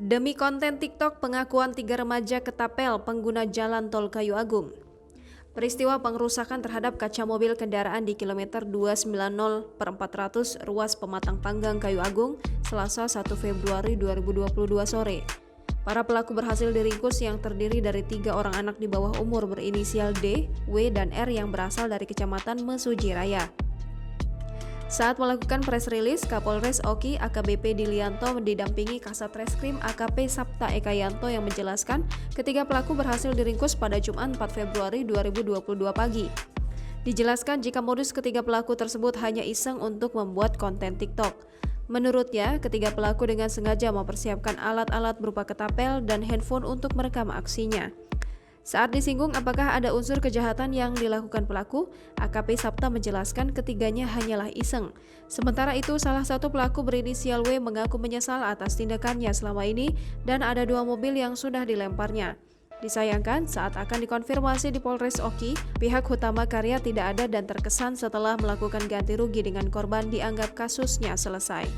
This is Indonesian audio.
Demi konten TikTok, pengakuan 3 remaja ketapel pengguna jalan tol Kayu Agung. Peristiwa pengerusakan terhadap kaca mobil kendaraan di kilometer 290/400 ruas Pematang Panggang Kayu Agung, Selasa 1 Februari 2022 sore. Para pelaku berhasil diringkus yang terdiri dari 3 orang anak di bawah umur berinisial D, W, dan R yang berasal dari Kecamatan Mesuji Raya. Saat melakukan press release, Kapolres Oki AKBP Dilianto didampingi Kasat Reskrim AKP Sapta Ekayanto yang menjelaskan ketiga pelaku berhasil diringkus pada Jumat 4 Februari 2022 pagi. Dijelaskan jika modus ketiga pelaku tersebut hanya iseng untuk membuat konten TikTok. Menurutnya, ketiga pelaku dengan sengaja mempersiapkan alat-alat berupa ketapel dan handphone untuk merekam aksinya. Saat disinggung apakah ada unsur kejahatan yang dilakukan pelaku, AKP Sapta menjelaskan ketiganya hanyalah iseng. Sementara itu, salah satu pelaku berinisial W mengaku menyesal atas tindakannya selama ini dan ada 2 mobil yang sudah dilemparnya. Disayangkan, saat akan dikonfirmasi di Polres Oki, pihak Hutama Karya tidak ada dan terkesan setelah melakukan ganti rugi dengan korban dianggap kasusnya selesai.